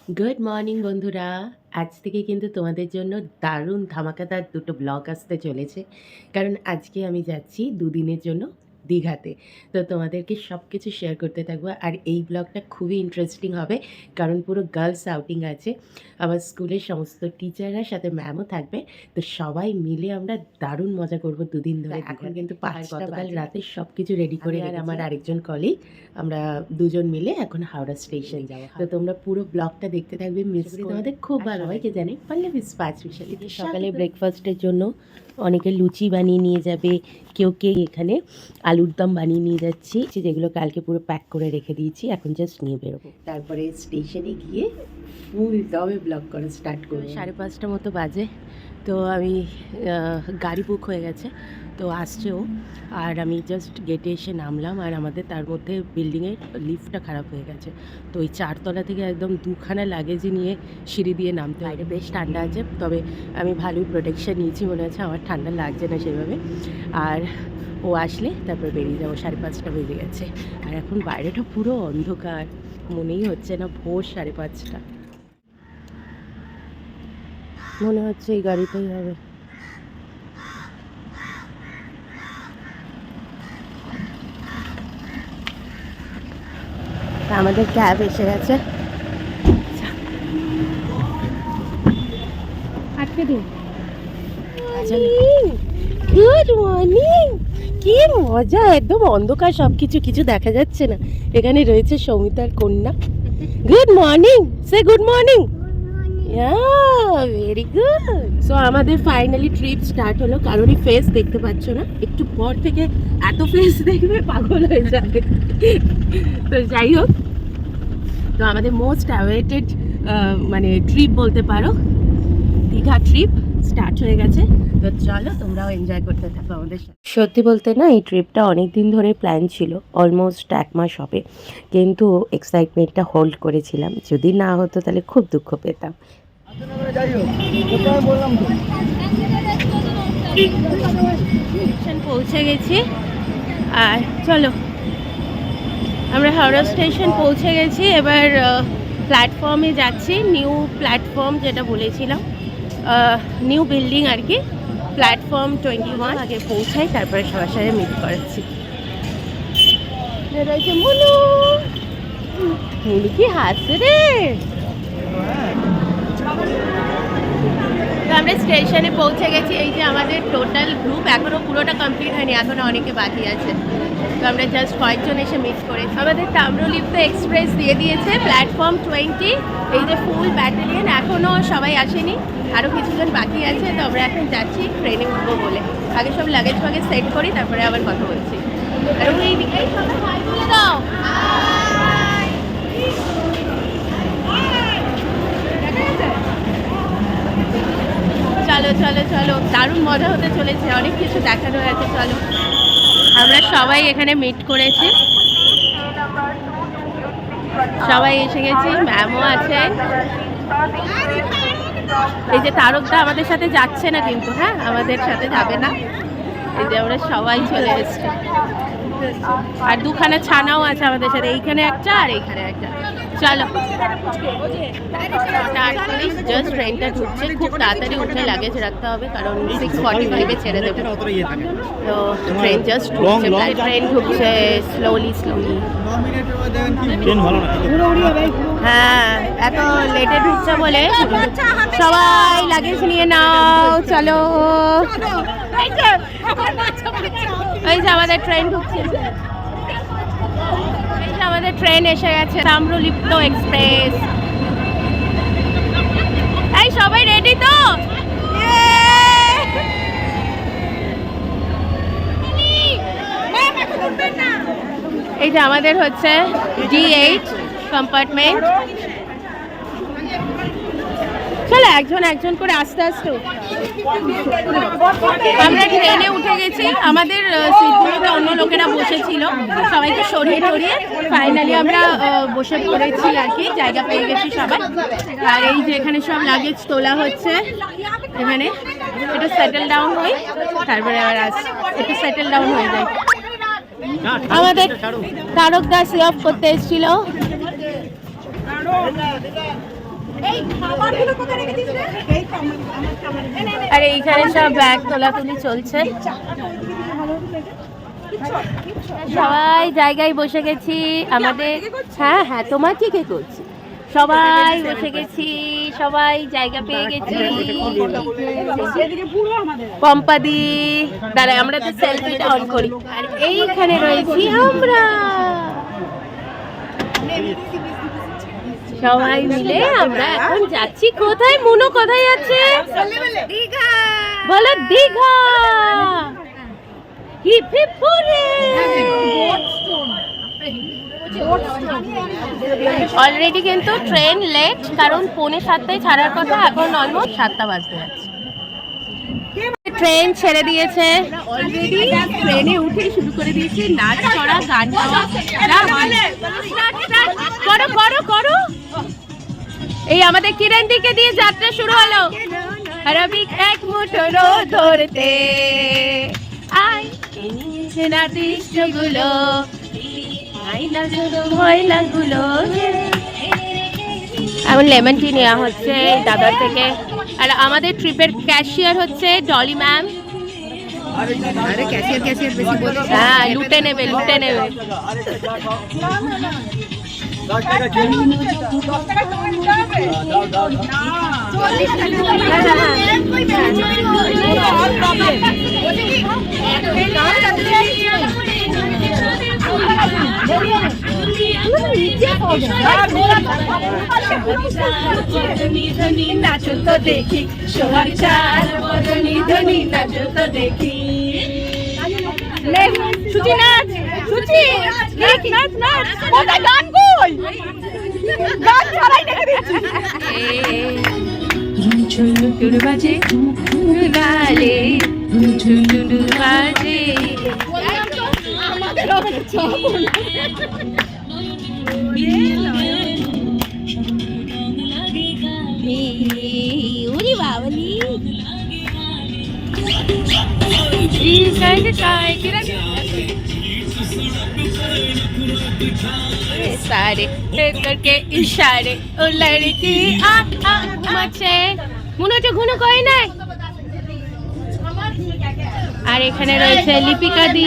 Good morning বন্ধুরা। আজ থেকে কিন্তু তোমাদের জন্য দারুণ ধামাকাদার দুটো ব্লগ আসতে চলেছে। কারণ আজকে আমি যাচ্ছি দুদিনের জন্য দীঘাতে। তো তোমাদেরকে সব কিছু শেয়ার করতে থাকবো। আর এই ব্লগটা খুবই ইন্টারেস্টিং হবে, কারণ পুরো গার্লস আউটিং আছে। আমার স্কুলের সমস্ত টিচাররা, সাথে ম্যামও থাকবে। তো সবাই মিলে আমরা দারুণ মজা করব দুদিন ধরে। এখন কিন্তু গতকাল রাতে সব কিছু রেডি করে, আর আমার আরেকজন কলিগ, আমরা দুজন মিলে এখন হাওড়া স্টেশন যাবো। তো তোমরা পুরো ব্লগটা দেখতে থাকবে, মিস করে তোমাদের খুব ভালো হয়। কে জানে পল্লবী স্পেশালি সকালে ব্রেকফাস্টের জন্য অনেকে লুচি বানিয়ে নিয়ে যাবে, কেউ এখানে আলুর দম বানিয়ে নিয়ে যাচ্ছি, যেগুলো কালকে পুরো প্যাক করে রেখে দিয়েছি। এখন জাস্ট নিয়ে বেরোবো, তারপরে স্টেশনে গিয়ে ফুল দমে ব্লগ করা স্টার্ট করবো। 5:30 মতো বাজে। তো আমি গাড়ি বুক হয়ে গেছে, তো আসছেও। আর আমি জাস্ট গেটে এসে নামলাম, আর আমাদের তার মধ্যে বিল্ডিংয়ের লিফটটা খারাপ হয়ে গেছে। তো ওই 4তলা থেকে একদম 2খানা লাগেজই নিয়ে সিঁড়ি দিয়ে নামতে হয়। বেশ ঠান্ডা আছে, তবে আমি ভালোই প্রোটেকশন নিয়েছি, মনে হচ্ছে আমার ঠান্ডা লাগছে না সেভাবে। আর ও আসলে তারপর বেরিয়ে যাবো। 5:30 বেজে গেছে, আর এখন বাইরেটা পুরো অন্ধকার, মনেই হচ্ছে না ভোর 5:30। মনে হচ্ছে এই গাড়িতেই হবে। আমাদের ক্যাব এসে গেছে। আটকে দিন। Good morning. কি মজা, একদম অন্ধকার, সব কিছু দেখা যাচ্ছে না। এখানে রয়েছে সৌমিতার কন্যা। গুড মর্নিং, সে good morning. Very good. So আমাদের ফাইনালি ট্রিপ স্টার্ট হলো। কারোরই ফেস দেখতে পাচ্ছ না, একটু পর থেকে এত ফেস দেখবে পাগল হয়ে যাবে। তো যাই হোক, তো আমাদের মোস্ট অ্যাওয়েটেড মানে ট্রিপ বলতে পারো, দীঘা ট্রিপ স্টার্ট হয়ে গেছে। তো চলো তোমরাও এনজয় করতে থাকো আমাদের সাথে। সত্যি বলতে না, এই ট্রিপটা অনেক দিন ধরে প্ল্যান ছিল, অলমোস্ট 1 মাস হবে, কিন্তু এক্সাইটমেন্টটা হোল্ড করেছিলাম। যদি না হতো তাহলে খুব দুঃখ পেতাম। পৌঁছে গেছি, আর চলো আমরা হাওড়া স্টেশন পৌঁছে গেছি। এবার প্ল্যাটফর্মে যাচ্ছি, নিউ প্ল্যাটফর্ম যেটা বলেছিলাম, নিউ বিল্ডিং আর কি, প্ল্যাটফর্ম 21। আগে পৌঁছাই, তারপরে সবার সাথে মিট করাচ্ছি। মুনু মুনু কি হাসে রে। তো আমরা স্টেশনে পৌঁছে গেছি। এই যে আমাদের টোটাল গ্রুপ, এখনও পুরোটা কমপ্লিট হয়নি, এখনও অনেকে বাকি আছে। তো আমরা জাস্ট কয়েকজন এসে মিট করেছি। আমাদের তাম্রলিপ্ত এক্সপ্রেস দিয়ে দিয়েছে প্ল্যাটফর্ম 20। এই যে ফুল ব্যাটালিয়ন, এখনও সবাই আসেনি, আরও কিছুজন বাকি আছে। তো আমরা এখন যাচ্ছি ট্রেনে উঠবো বলে। আগে সব লাগেজ ফাগেজ সেট করি, তারপরে আবার কথা বলছি। আর ওই দিকে সবাই হাই বলে দাও। চলো চলো চলো, দারুণ মজা হতে চলেছে, অনেক কিছু দেখানো আছে। চলো, আমরা সবাই এখানে মিট করেছি, সবাই এসে গেছি, ম্যামও আছেন। এই যে তারকদা আমাদের সাথে যাচ্ছে না কিন্তু, হ্যাঁ আমাদের সাথে যাবে না। এই যে আমরা সবাই চলে এসেছি, আর 2খানা ছানাও আছে আমাদের সাথে, এইখানে একটা আর এইখানে একটা। চলো জাস্ট ট্রেনটা ঢুকছে, খুব তাড়াতাড়ি উঠে লাগেজ রাখতে হবে, কারণ 6:45-এ ছেড়ে দেবে। তো ট্রেন জাস্ট ঢুকছে, ট্রেন ঢুকছে স্লোলি। হ্যাঁ, এত লেটে ঢুকছে বলে সবাই লাগেজ নিয়ে নাও। চলো, এই যে আমাদের ট্রেন ঢুকছে, এই যে আমাদের ট্রেন এসে গেছে, তাম্রলিপ্ত এক্সপ্রেস। এই সবাই রেডি তো? এই যে আমাদের হচ্ছে D8 কম্পার্টমেন্ট। চলো একজন একজন করে আস্তে আস্তে। আমরা ট্রেনে উঠে গেছি, আমাদের সিটগুলোতে অন্য লোকেরা বসেছিল, সবাইকে সরিয়ে টরিয়ে ফাইনালি আমরা বসে পড়েছি আর কি, জায়গা পেয়ে গেছি সবাই। আর এই যে এখানে সব লাগেজ তোলা হচ্ছে, এখানে একটু সেটেল ডাউন হই, তারপরে আবার একটু সেটেল ডাউন হয়ে যায়। আমাদের তারকদা সি অফ করতে এসেছিল। আর এইখানে সব ব্যাগ তোলাতুলি চলছে, সবাই জায়গায় বসে গেছি আমাদের। হ্যাঁ হ্যাঁ, তোমার কি কে করছি, সবাই বসে গেছি, সবাই জায়গা পেয়ে গেছি। পম্পাদি দাঁড়া, আমরা তো সেলফিটা অন করি। আর এইখানে রয়েছি আমরা সবাই মিলে। আমরা এখন যাচ্ছি কোথায়? মুনো কোথায় যাচ্ছে? দীঘা। বলো Digha. Hip hip hurray. Already কিন্তু ট্রেন লেট, কারণ 6:45 ছাড়ার কথা, এখন অলমোস্ট 7টা বাজতে যাচ্ছে। ট্রেন ছেড়ে দিয়েছে অলরেডি, ট্রেনে উঠে শুরু করে দিয়েছে নাচ করা, গান গাওয়া। করো করো করো। এই আমাদের কিরণ দিকে দিয়ে যাত্রা শুরু হলো। রবিক এক মুঠো ধরতে আই না দৃশ্যগুলো, ময়লাগুলো। এখন লেমন টি নেওয়া হচ্ছে দাদার থেকে। আর আমাদের ট্রিপের ক্যাশিয়ার হচ্ছে ডলি ম্যাম। হ্যাঁ, লুটে নেবে লুটে নেবে। নাচো তো দেখি, সোহার চার বদনি ধনি, নাচো তো দেখি। সুচি নাচ, সুচি নাচ নাচ নাচ। কোথায় গান কই? গান ছাড়াই দেখে দিচ্ছি। ঝুলুটুলু বাজে লালে, ঝুলুটুলু বাজে। আমাদের আবার চাপ উরি বাবলি। सारे करके इशारे ओ लड़की आ आ घुमाচ্ছে মনে হচ্ছে ঘুনো কই নাই। আর এখানে রয়েছে লিপিকা দি,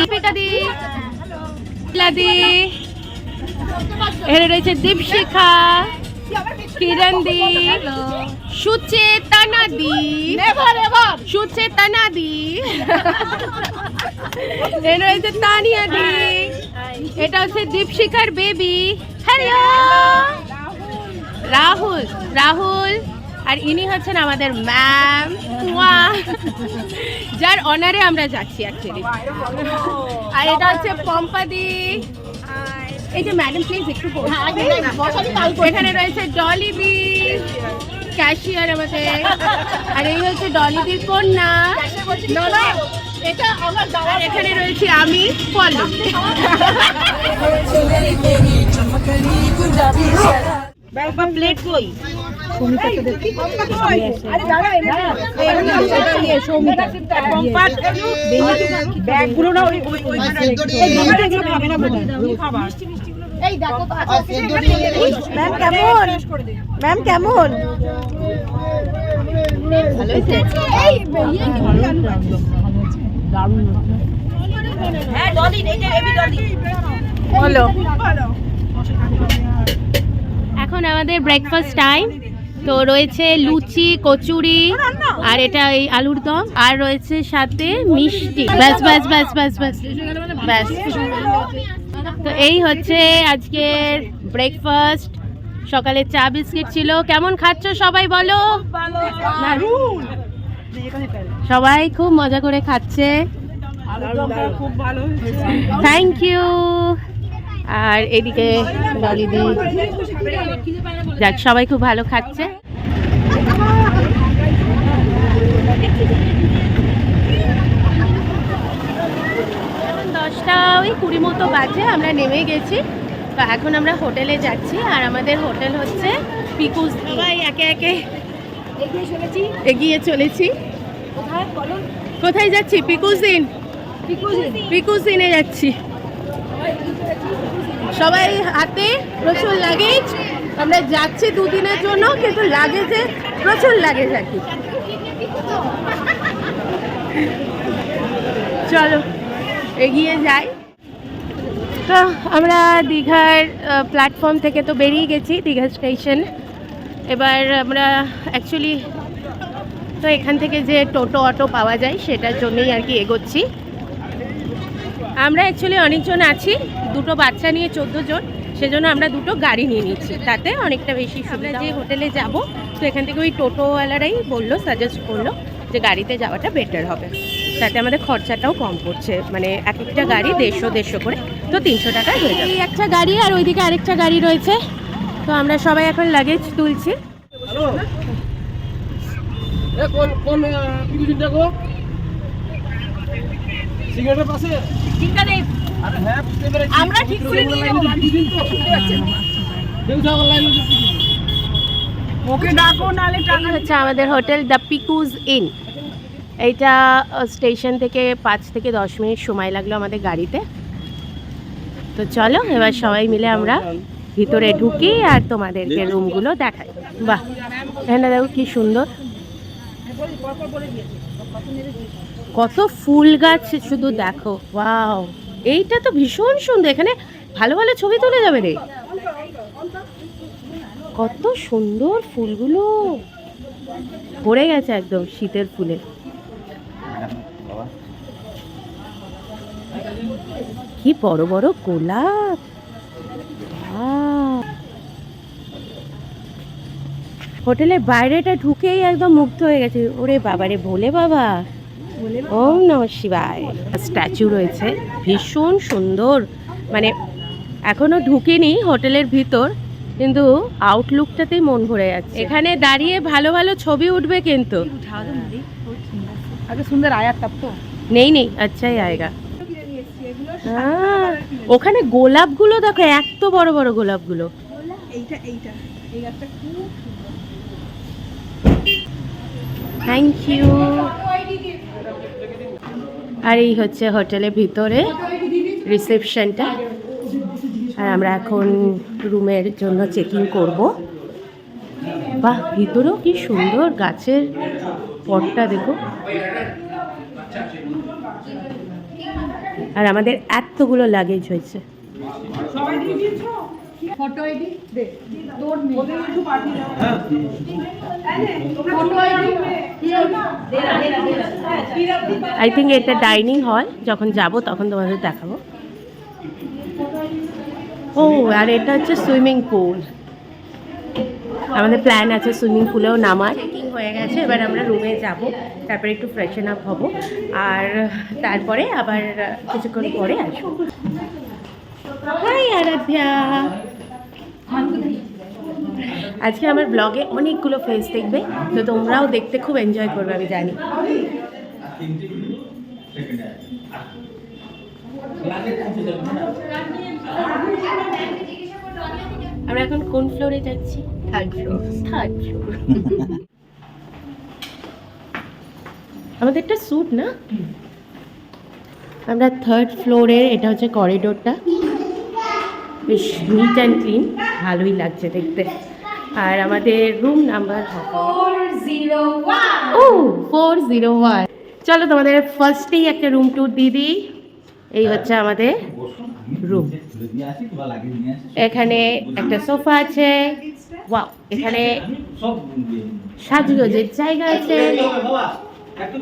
লাদি, এখানে রয়েছে দীপশিখা, কিরণ দি, সুচেতনা দি, সুচেতনা দি, এখানে রয়েছে তানিয়া দি, এটা হচ্ছে দীপশিখার বেবি। হ্যালো রাহুল, রাহুল। আর ইনি হচ্ছেন আমাদের ম্যাম, যার অনারে আমরা যাচ্ছি অ্যাকচুয়ালি। আর এটা হচ্ছে পম্পাদি। এই যে ম্যাডাম প্লিজ একটু এখানে রয়েছে ডলিদি, ক্যাশিয়ার আমাদের। আর এই হচ্ছে ডলিদির কন্যা। এখানে রয়েছে আমি, পল্লু। প্লেট কই? ম্যাম কেমন? এখন আমাদের ব্রেকফাস্ট টাইম। তো রয়েছে লুচি, কচুরি, আর এটা এই আলুর দম, আর রয়েছে সাথে মিষ্টি। ব্যাস ব্যাস ব্যাস ব্যাস ব্যাস ব্যাস। তো এই হচ্ছে আজকের ব্রেকফাস্ট। সকালে চা বিস্কিট ছিল। কেমন খাচ্ছ সবাই বলো? সবাই খুব মজা করে খাচ্ছে। Thank you. আর এদিকে ডলিদি, যাক সবাই খুব ভালো খাচ্ছে। 10:20 মতো বাজে, আমরা নেমে গেছি। তো এখন আমরা হোটেলে যাচ্ছি। আর আমাদের হোটেল হচ্ছে পিকুস। সবাই একে একে এগিয়ে চলেছি। কোথায় যাচ্ছি? পিকুসিন, পিকুসিনে যাচ্ছি। সবাই হাতে প্রচুর লাগেজ। আমরা যাচ্ছি দুদিনের জন্য, কিন্তু লাগেজে প্রচুর লাগেজ আর কি। চলো এগিয়ে যাই। তো আমরা দীঘার প্ল্যাটফর্ম থেকে তো বেরিয়ে গেছি, দীঘা স্টেশন। এবার আমরা অ্যাকচুয়ালি তো এখান থেকে যে টোটো অটো পাওয়া যায় সেটার জন্যই আর কি এগোচ্ছি। আমরা অ্যাকচুয়ালি অনেকজন আছি, দুটো বাচ্চা নিয়ে 14 জন, সেজন্য আমরা দুটো গাড়ি নিয়ে নিচ্ছি, তাতে অনেকটা বেশি সুবিধা। যে হোটেলে যাব তো এখান থেকে ওই টোটোওয়ালারাই বললো, সাজেস্ট করলো যে গাড়িতে যাওয়াটা বেটার হবে, তাতে আমাদের খরচাটাও কম পড়ছে। মানে এক একটা গাড়ি 150 করে, তো 300 টাকায় হয়ে যাবে। এই একটা গাড়ি আর ওইদিকে আরেকটা গাড়ি রয়েছে। তো আমরা সবাই এখন লাগেজ তুলছি। আমরা ঠিক করে নিয়ে যাবো। ওকে ডাকো, নালে টাকা হচ্ছে আমাদের হোটেল দ্য পিকুজ ইন। এইটা স্টেশন থেকে 5 থেকে 10 মিনিট সময় লাগলো আমাদের গাড়িতে। তো চলো এবার সবাই মিলে আমরা ভিতরে ঢুকি আর তোমাদেরকে রুমগুলো দেখাই। বাহ, এখানে দেখো কি সুন্দর, কত ফুল গাছ শুধু দেখো। ওয়াও, এইটা তো ভীষণ সুন্দর, এখানে ভালো ভালো ছবি তুলে যাবে রে। কত সুন্দর ফুলগুলো ভরে গেছে একদম শীতের ফুলে। কি বড় বড় গোলাপ। হোটেলের বাইরেটা ঢুকেই একদম মুগ্ধ হয়ে গেছে। ওরে বাবারে, ভোলে বাবা, ওম নমঃ শিবায়। স্ট্যাচু রয়েছে ভীষণ সুন্দর। মানে এখনো ঢুকিনি হোটেলের ভিতর, কিন্তু আউটলুকটাতেই মন ভরে যাচ্ছে। এখানে দাঁড়িয়ে ভালো ভালো ছবি উঠবে কিন্তু। সুন্দর আয়া তব তো নেই নেই, আচ্ছাই আয়েগা। ওখানে গোলাপগুলো দেখো, এত বড় বড় গোলাপগুলো। Thank you. আর এই হচ্ছে হোটেলের ভিতরে রিসেপশনটা। আর আমরা এখন রুমের জন্য চেকিং করব। বাহ, ভিতরেও কি সুন্দর গাছের পটটা দেখো। আর আমাদের এতগুলো লাগেজ হয়েছে। আই থিঙ্ক এটা ডাইনিং হল, যখন যাব তখন তোমাদের দেখাবো। ও, আর এটা হচ্ছে সুইমিং পুল। আমাদের প্ল্যান আছে সুইমিং পুলেও নামার। চেকিং হয়ে গেছে, এবার আমরা রুমে যাব, তারপরে একটু ফ্রেশন আপ হব, আর তারপরে আবার কিছুক্ষণ পরে আসবো। হাই আরাধ্যা। আজকে আমার ব্লগে অনেকগুলো ফেস দেখবে, তো তোমরাও দেখতে খুব এনজয় করবে আমি জানি। আমরা এখন কোন ফ্লোরে যাচ্ছি? Third floor. আমাদেরটা স্যুট না, আমরা থার্ড ফ্লোরের, এটা হচ্ছে করিডোরটা, বেশ নিট অ্যান্ড ক্লিন, ভালোই লাগছে দেখতে। আর আমাদের রুম নাম্বার 401। ও 401। চলো তোমাদের ফার্স্টেই একটা রুম ট্যুর দিয়ে দিই। এই হচ্ছে আমাদের রুম। এখানে একটা সোফা আছে। ওয়াও, এখানে সাজগোজের জায়গা আছে।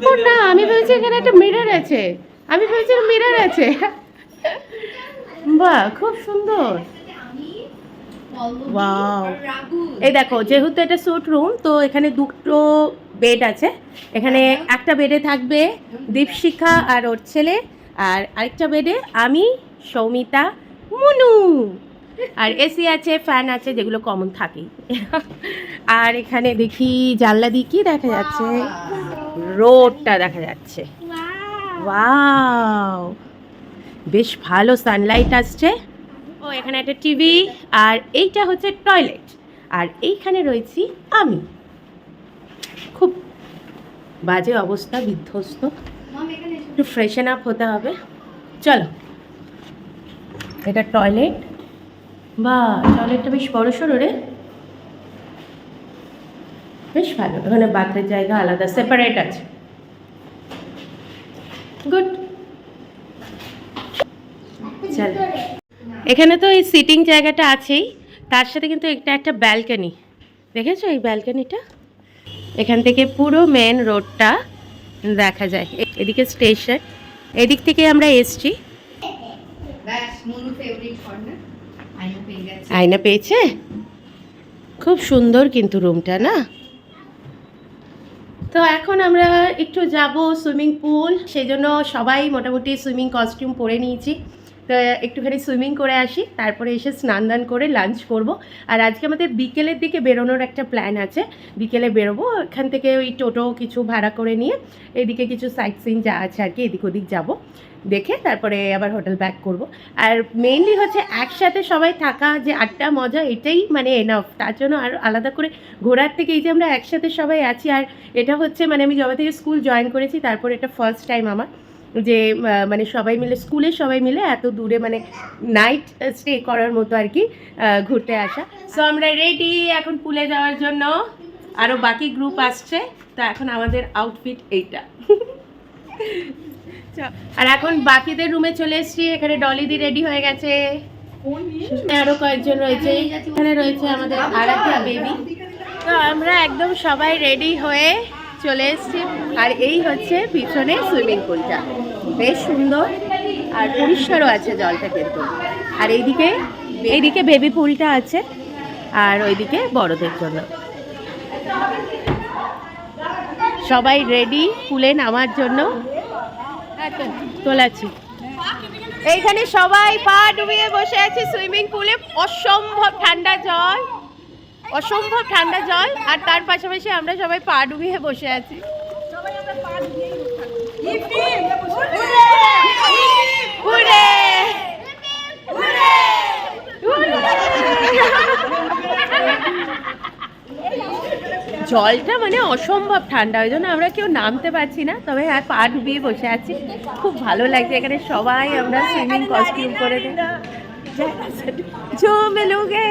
ও না, আমি ভেবেছি এখানে একটা মিরর আছে। বাহ, খুব সুন্দর। ওয়াও, এই দেখো, যেহেতু এটা স্যুট রুম, তো এখানে দুটো বেড আছে। এখানে একটা বেডে থাকবে দীপশিখা আর ওর ছেলে, আর আরেকটা বেডে আমি, সৌমিতা, মুনু। আর এসি আছে, ফ্যান আছে, যেগুলো কমন থাকেই। আর এখানে দেখি জানলা দিয়ে কি দেখা যাচ্ছে, রোডটা দেখা যাচ্ছে। ওয়াও, বেশ ভালো সানলাইট আসছে। ও, এখানে একটা টিভি, আর এইটা হচ্ছে টয়লেট, আর এইখানে রয়েছি আমি। খুব বাজে অবস্থা, বিধ্বস্ত, একটু ফ্রেশন আপ হতে হবে। চলো, এটা টয়লেট। বা, টয়লেটটা বেশ বড় সড়ো রে। বেশ ভালো, এখানে বাথের জায়গা আলাদা সেপারেট আছে। গুড। চল, এখানে তো এই সিটিং জায়গাটা আছেই, তার সাথে কিন্তু এটা একটা ব্যালকনি, দেখেছো এই ব্যালকনিটা? এখান থেকে পুরো মেন রোডটা দেখা যায়। এদিকে স্টেশন, এদিক থেকে আমরা এসছি। আয়না পেয়েছে, খুব সুন্দর কিন্তু রুমটা না। তো এখন আমরা একটু যাব সুইমিং পুল, সেই জন্য সবাই মোটামুটি সুইমিং কস্টিউম পরে নিয়েছি। তো একটুখানি সুইমিং করে আসি, তারপরে এসে স্নান দান করে লাঞ্চ করব। আর আজকে আমাদের বিকেলের দিকে বেরোনোর একটা প্ল্যান আছে, বিকেলে বেরোবো। এখান থেকে ওই টোটো কিছু ভাড়া করে নিয়ে এদিকে কিছু সাইট সিন যা আছে আর কি এদিক ওদিক যাবো, দেখে তারপরে আবার হোটেল ব্যাক করব। আর মেইনলি হচ্ছে একসাথে সবাই থাকা, যে আড্ডা মজা, এটাই মানে এনাফ। তার জন্য আর আলাদা করে ঘোরার থেকে এই যে আমরা একসাথে সবাই আছি, আর এটা হচ্ছে মানে আমি যবে থেকে স্কুল জয়েন করেছি তারপর এটা ফার্স্ট টাইম আমার, যে মানে সবাই মিলে স্কুলের সবাই মিলে এত দূরে মানে নাইট স্টে করার মতো আর কি ঘুরতে আসা। সো আমরা রেডি এখন পুলে যাওয়ার জন্য, আরও বাকি গ্রুপ আসছে। তো এখন আমাদের আউটফিট এইটা। আর এখন বাকিদের রুমে চলে এসেছি, এখানে ডলিদি রেডি হয়ে গেছে, আরও কয়েকজন রয়েছে, এখানে রয়েছে আমাদের আরাধ্যা বেবি। তো আমরা একদম সবাই রেডি হয়ে চলে এসেছি। আর এই হচ্ছে পিছনে সুইমিং পুলটা, বেশ সুন্দর আর পরিষ্কারও আছে জলটা কিন্তু। আর এইদিকে বেবি পুলটা আছে, আর ওইদিকে বড়দের জন্য। সবাই রেডি পুলে নামার জন্য, তোলাচ্ছি। এইখানে সবাই পা ডুবিয়ে বসে আছে সুইমিং পুলে, অসম্ভব ঠান্ডা জল, অসম্ভব ঠান্ডা জল। আর তার পাশাপাশি আমরা সবাই পা ডুবিয়ে বসে আছি। জলটা মানে অসম্ভব ঠান্ডা, ওই জন্য আমরা কেউ নামতে পারছি না, তবে হ্যাঁ পা ডুবিয়ে বসে আছি। খুব ভালো লাগছে, এখানে সবাই আমরা সুইমিং কস্টিউম করে ঝুমে লোগে।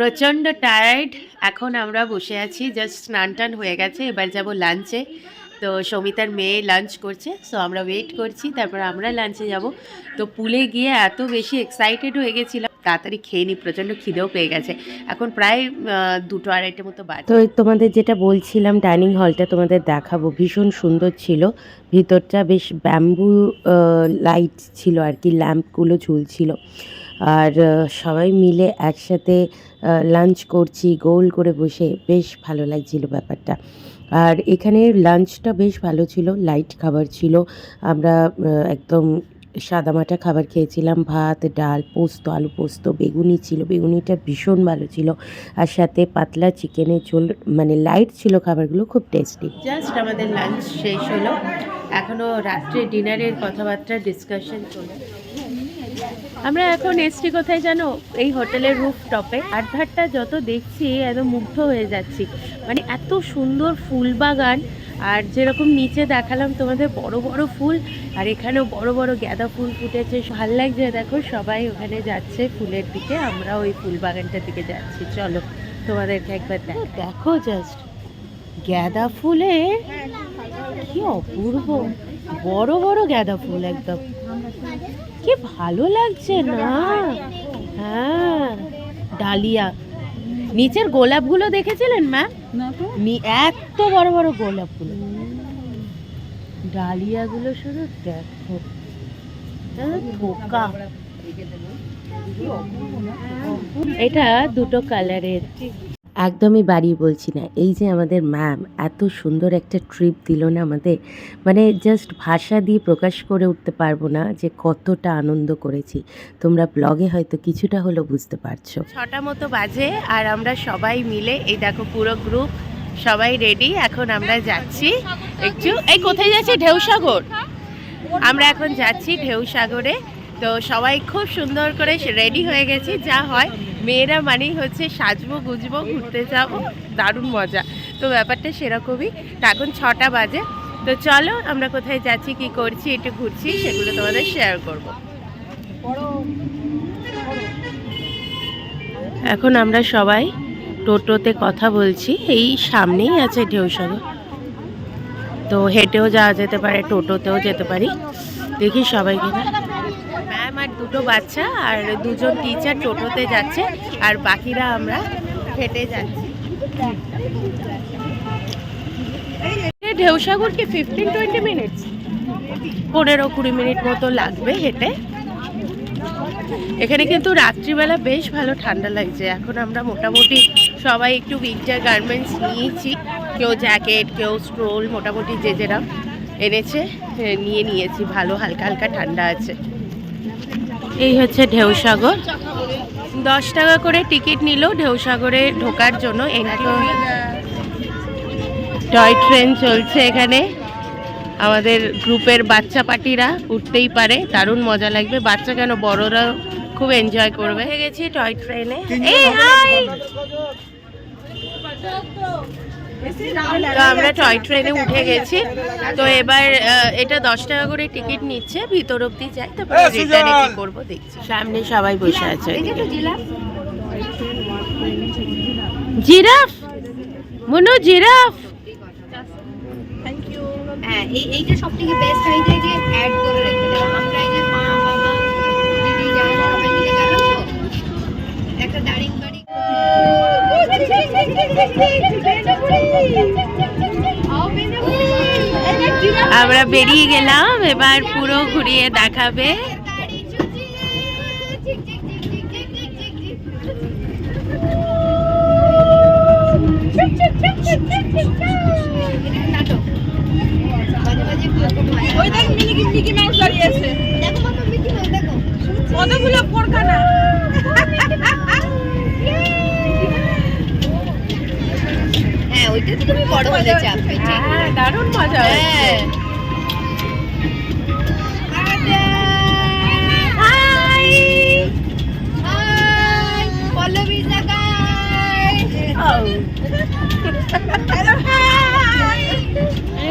প্রচণ্ড টায়ার্ড, এখন আমরা বসে আছি, জাস্ট স্নান টান হয়ে গেছে, এবার যাব লাঞ্চে। তো সমিতার মেয়ে লাঞ্চ করছে, সো আমরা ওয়েট করছি, তারপর আমরা লাঞ্চে যাব। তো পুলে গিয়ে এত বেশি এক্সাইটেড হয়ে গেছিলাম, তাড়াতাড়ি খেয়ে নিই, প্রচণ্ড খিদেও পেয়ে গেছে। এখন প্রায় 2-2:30 মতো বাজে। তো তোমাদের যেটা বলছিলাম, ডাইনিং হলটা তোমাদের দেখাবো, ভীষণ সুন্দর ছিল। ভিতরটা বেশ ব্যাম্বু লাইট ছিল আর কি, ল্যাম্পগুলো ঝুলছিল। আর সবাই মিলে একসাথে লাঞ্চ করছি গোল করে বসে, বেশ ভালো লাগছিল ব্যাপারটা। আর এখানে লাঞ্চটা বেশ ভালো ছিল, লাইট খাবার ছিল। আমরা একদম সাদামাটা খাবার খেয়েছিলাম, ভাত, ডাল, পোস্ত, আলু পোস্ত, বেগুনি ছিল, বেগুনিটা ভীষণ ভালো ছিল। আর সাথে পাতলা চিকেনের ঝোল, মানে লাইট ছিল খাবারগুলো, খুব টেস্টি। জাস্ট আমাদের লাঞ্চ শেষ হলো, এখনও রাত্রে ডিনারের কথাবার্তা ডিসকাশন চলে। আমরা এখন এসছি কোথায় জানো, এই হোটেলের রুফটপে। আধারটা যত দেখছি এত মুগ্ধ হয়ে যাচ্ছি, মানে এত সুন্দর ফুল বাগান। আর যেরকম নিচে দেখালাম তোমাদের বড় বড় ফুল, আর এখানেও বড় বড় গাঁদা ফুল ফুটেছে, ভাল লাগছে। দেখো সবাই ওখানে যাচ্ছে ফুলের দিকে, আমরা ওই ফুল বাগানটার দিকে যাচ্ছি। চলো তোমাদেরকে একবার দেখো, জাস্ট গাঁদা ফুলের কি অপূর্ব বড় বড় গাঁদা ফুল, একদম কি ভালো লাগছে না। হ্যাঁ, ডালিয়া। নিচের গোলাপগুলো দেখেছিলেন ম্যাম? এত বড় বড় গোলাপগুলো, ডালিয়াগুলো শুধু দেখো, ধোকা। এটা দুটো কালারের, একদমই বাড়িয়ে বলছি না। এই যে আমাদের ম্যাম এত সুন্দর একটা ট্রিপ দিল না আমাদের, মানে জাস্ট ভাষা দিয়ে প্রকাশ করে উঠতে পারবো না যে কতটা আনন্দ করেছি। তোমরা ব্লগে হয়তো কিছুটা হলেও বুঝতে পারছো। 6টা মতো বাজে আর আমরা সবাই মিলে এই দেখো পুরো গ্রুপ সবাই রেডি। এখন আমরা যাচ্ছি একটু, এই কোথায় যাচ্ছি? ঢেউসাগর। আমরা এখন যাচ্ছি ঢেউসাগরে। তো সবাই খুব সুন্দর করে রেডি হয়ে গেছি। যা হয় মেয়েরা মানেই হচ্ছে সাজবো গুজবো ঘুরতে যাবো, দারুণ মজা। তো ব্যাপারটা সেরকমই। তো এখন 6টা বাজে। তো চলো আমরা কোথায় যাচ্ছি কি করছি একটু ঘুরছি সেগুলো তোমাদের শেয়ার করব। এখন আমরা সবাই টোটোতে কথা বলছি। এই সামনেই আছে ঢেউসাগর, তো হেঁটেও যাওয়া যেতে পারে, টোটোতেও যেতে পারি। দেখি সবাইকে। ম্যাম আর দুটো বাচ্চা আর দুজন টিচার টোটোতে যাচ্ছে আর বাকিরা আমরা হেঁটে যাচ্ছি। ঢেউসাগর কি 15-20 মিনিট, 15-20 মিনিট মতো লাগবে হেঁটে। এখানে কিন্তু রাত্রিবেলা বেশ ভালো ঠান্ডা লাগছে। এখন আমরা মোটামুটি সবাই একটু উইন্টার গার্মেন্টস নিয়েছি, কেউ জ্যাকেট কেউ স্ট্রোল, মোটামুটি যে যেরা এনেছে নিয়েছি। ভালো হালকা হালকা ঠান্ডা আছে। এই হচ্ছে ঢেউসাগর। 10 টাকা করে টিকিট নিল ঢেউসাগরে ঢোকার জন্য। টয় ট্রেন চলছে এখানে। আমাদের গ্রুপের বাচ্চা পার্টিরা উঠতেই পারে, দারুণ মজা লাগবে। বাচ্চা কেন বড়রা খুব এনজয় করবে। হয়ে গেছি টয় ট্রেনে। তো আমরা টয় ট্রেনে উঠে গেছি। তো এবার এটা 10 টাকা করে টিকিট নিচ্ছে, ভিতর অব্দি যাই, তারপরে রিটার্নে কি করবো দেখছি। সামনে সবাই বসে আছে। জিরাফ, মনো জিরাফ। হ্যাঁ, এইটা সবথেকে বেস্ট হয় যে অ্যাড করে রেখে দেওয়া। আমরা এই যে মা বাবা দিদি যারা সবাই মিলে গেল তো একটা দাঁড়িয়ে আমরা বেরিয়ে গেলাম, এবার পুরো ঘুরিয়ে দেখাবে। হ্যাঁ, ওইটা তো তুমি বড় হলে চাপবে। হ্যাঁ, দারুণ মজা হচ্ছে।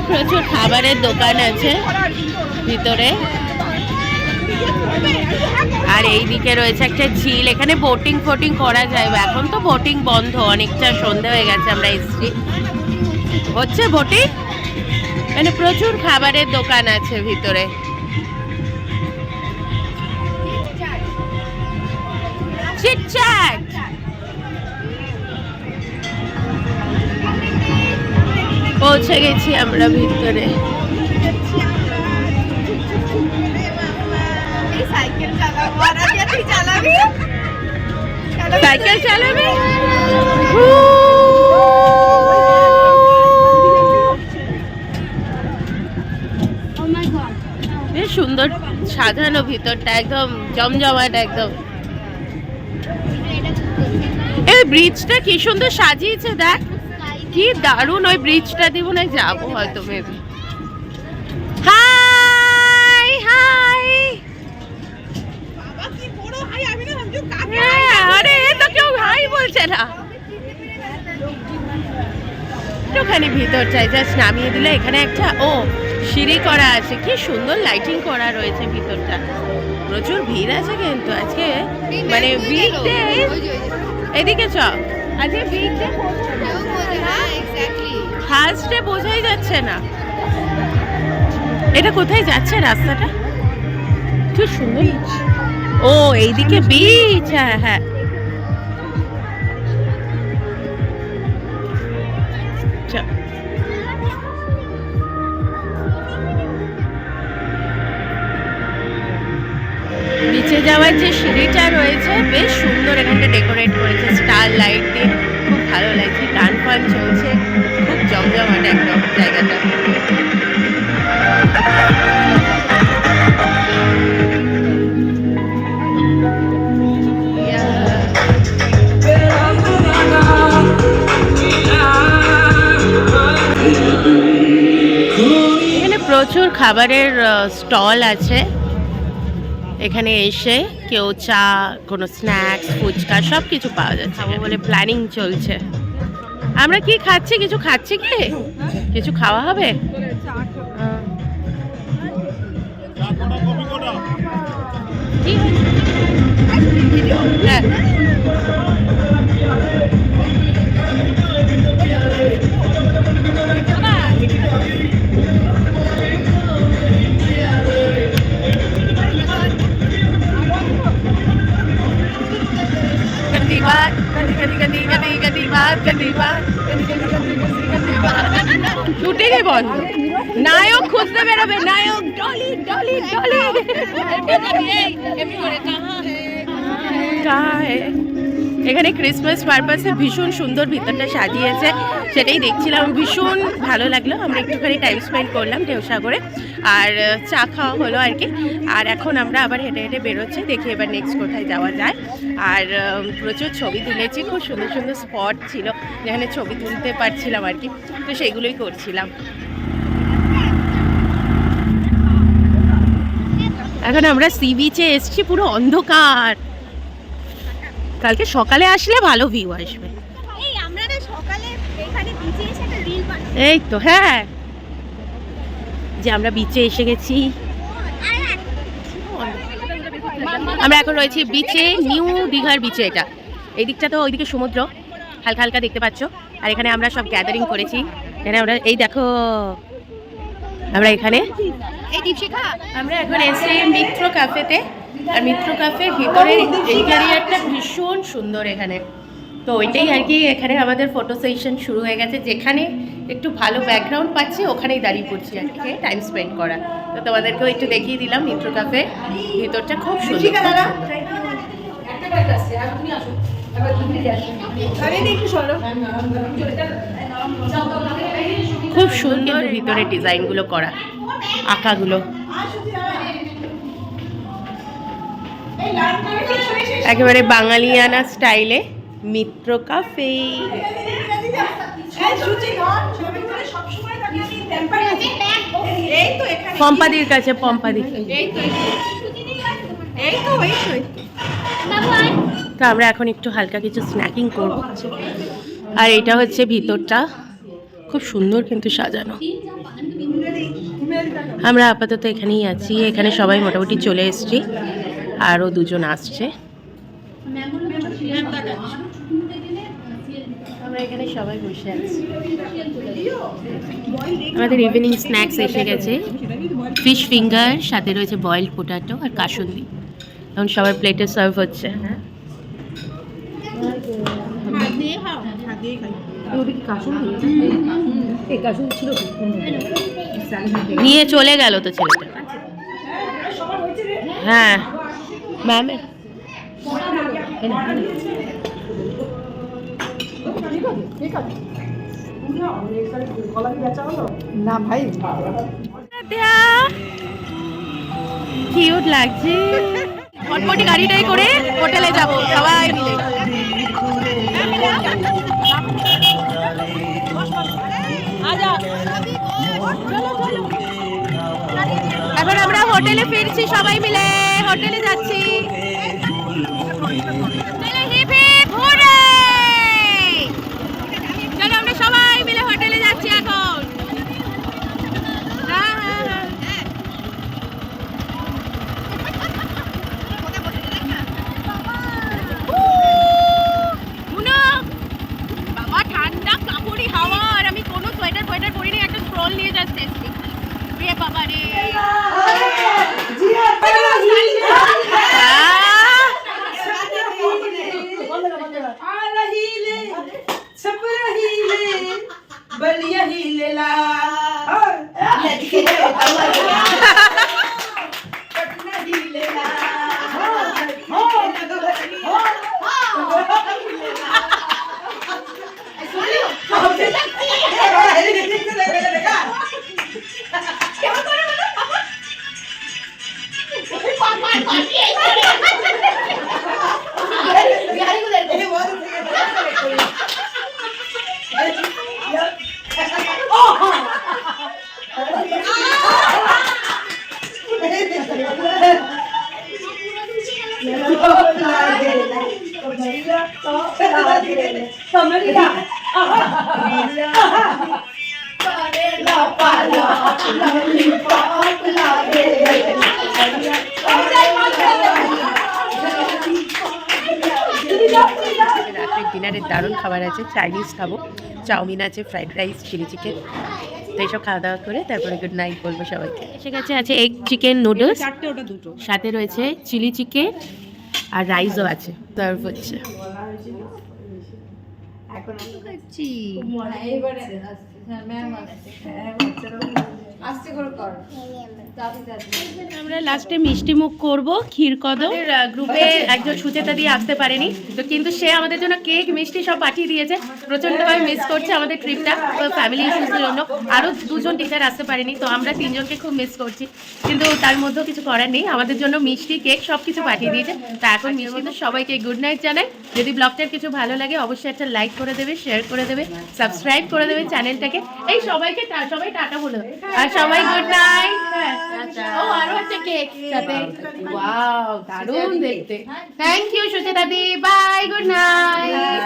প্রচুর খাবারের দোকান আছে ভিতরে। আর এইদিকে রয়েছে একটা ঝিল, এখানে বোটিং ফোটিং করা যায়। এখন তো বোটিং বন্ধ, অনেকটা সন্ধে হয়ে গেছে, আমরা এসছি। হচ্ছে বোটিং, মানে প্রচুর খাবারের দোকান আছে ভিতরে। চিটচ্যাট। পৌঁছে গেছি আমরা ভিতরে। সাইকেল চালাবে বেশ সুন্দর সাজানো ভিতরটা, একদম জমজমাট একদম। এই ব্রিজটা কি সুন্দর সাজিয়েছে, দেখ কি দারুণ। ওই ব্রিজটা দিব না যাবো হয়তো মেবি। High high. আরে এ তো কেউ হাই বলছে না। একটুখানি ভিতর চাই, জাস্ট নামিয়ে দিলে। এখানে একটা সিঁড়ি করা আছে, কি সুন্দর লাইটিং করা রয়েছে ভিতরটা। প্রচুর ভিড় আছে কিন্তু আজকে, মানে উইকডে। এদিকে চ, আজকে উইকডে ফার্স্টে বোঝাই যাচ্ছে না এটা কোথায় যাচ্ছে রাস্তাটা। কি সুন্দর। ও এইদিকে বিচ। হ্যাঁ হ্যাঁ, নিচে যাওয়ার যে সিঁড়িটা রয়েছে বেশ সুন্দর, এখানটা ডেকোরেট করেছে স্টার লাইট দিয়ে, খুব ভালো লাগছে, গান ফান চলছে, খুব জমজমাট একদম জায়গাটা। এখানে প্রচুর খাবারের স্টল আছে। এখানে এসে কেউ চা, কোনো স্ন্যাক্স, ফুচকা সব কিছু পাওয়া যাচ্ছে। খাবো বলে প্ল্যানিং চলছে। আমরা কি খাচ্ছি? কিছু খাচ্ছি কি? কিছু খাওয়া হবে? কি হ্যাঁ শুটিং বন্ধ, নায়ক খুঁজতে বেরোবে, নায়ক ডলি ডলি ডলি। এখানে ক্রিসমাস পারপাসে ভীষণ সুন্দর ভিতরটা সাজিয়েছে, সেটাই দেখছিলাম, ভীষণ ভালো লাগলো। আমরা একটুখানি টাইম স্পেন্ড করলাম ঢেউসাগরে, আর চা খাওয়া হলো আর কি। আর এখন আমরা আবার হেঁটে হেঁটে বেরোচ্ছি, দেখি এবার নেক্সট কোথায় যাওয়া যায়। আর প্রচুর ছবি তুলেছি, খুব সুন্দর সুন্দর স্পট ছিল যেখানে ছবি তুলতে পারছিলাম আর কি, তো সেগুলোই করছিলাম। এখন আমরা সি বিচে এসছি, পুরো অন্ধকার। কালকে সকালে আসলে ভালো ভিউ আসবে। এই তো হ্যাঁ, যে আমরা বিচে এসে গেছি। আমরা এখন রয়েছি বিচে, নিউ দীঘার বিচে। এটা এই দিকটা তো ওইদিকে সমুদ্র হালকা হালকা দেখতে পাচ্ছ। আর এখানে আমরা সব গ্যাদারিং করেছি। এখানে আমরা এই দেখো, আমরা এখানে আমরা এখন এসে মিত্র ক্যাফেতে। আর মিত্র ক্যাফের ভিতরে ইন্টেরিয়ারটা ভীষণ সুন্দর এখানে, তো ওইটাই আর কি। এখানে আমাদের ফটো সেশন শুরু হয়ে গেছে, যেখানে একটু ভালো ব্যাকগ্রাউন্ড পাচ্ছি ওখানেই দাঁড়িয়ে পড়ছি আর কি টাইম স্পেন্ড করা। তো তোমাদেরকেও একটু দেখিয়ে দিলাম মিত্র ক্যাফে ভিতরটা, খুব সুন্দর। খুব সুন্দর ভিতরে ডিজাইনগুলো করা, আঁকাগুলো একেবারে বাঙালিয়ানা স্টাইলে। মিত্র ক্যাফে পম্পাদির কাছে, পম্পাদি। তো আমরা এখন একটু হালকা কিছু স্ন্যাকিং করব। আর এটা হচ্ছে ভিতরটা, খুব সুন্দর কিন্তু সাজানো। আমরা আপাতত এখানেই আছি, এখানে সবাই মোটামুটি চলে এসেছি, আরও দুজন আসছে। আমরা এখানে সবাই বসে আছি। আমাদের ইভিনিং স্ন্যাক্স এসে গেছে, ফিশ ফিঙ্গার, সাথে রয়েছে বয়েলড পোটাটো আর কাসুন্দি। এখন সবার প্লেটে সার্ভ হচ্ছে। হ্যাঁ, নিয়ে চলে গেল তো ছেলেটা। হ্যাঁ ম্যাম, না ভাই কিউট লাগছে। ফটফটি গাড়িটাই করে হোটেলে যাব সবাই মিলে। এখন আমরা হোটেলে ফিরছি, সবাই মিলে হোটেলে যাচ্ছি। চলো আমরা সবাই মিলে হোটেলে যাচ্ছি এখন। বাবা ঠান্ডা কাপড়ি হাওয়া, আর আমি কোনো সোয়েটার ফোয়েটার পরিনি, একটা স্ট্রল নিয়ে যাচ্ছি। বাবা রে রাতের ডিনারের দারুণ খাবার আছে, চাইনিজ খাবো, চাউমিন আছে, ফ্রাইড রাইস, চিলি চিকেন, তো এইসব খাওয়া দাওয়া করে তারপরে গুড নাইট বলবো সবাইকে। এসে গেছে আছে এগ চিকেন নুডলস, সাথে রয়েছে চিলি চিকেন আর রাইসও আছে সার্ভ হচ্ছে। আমরা লাস্টে মিষ্টি মুখ করব ক্ষীর কদম। গ্রুপে একজন সুচেতা দিয়ে আসতে পারেনি, তো কিন্তু সে আমাদের জন্য কেক মিষ্টি সব পাঠিয়ে দিয়েছে। প্রচন্ডভাবে মিস করছে আমাদের ট্রিপটা ফ্যামিলি ইস্যুসের জন্য। আরও দুজন টিচার আসতে পারেনি, তো আমরা তিনজনকে খুব মিস করছি, কিন্তু তার মধ্যেও কিছু করার নেই। আমাদের জন্য মিষ্টি কেক সব কিছু পাঠিয়ে দিয়েছে। তা এখন মিষ্টি তো সবাইকে গুড নাইট জানাই। যদি ব্লগটার কিছু ভালো লাগে অবশ্যই একটা লাইক করে দেবে, শেয়ার করে দেবে, সাবস্ক্রাইব করে দেবে চ্যানেলটাকে। এই সবাইকে সবাই টাটা বলে দেবে আর সবাই গুড নাইট। ও আরো একটা কেক সাথে, ওয়াও দারুণ দেখতে। Thank you Sucheta di, bye, good night.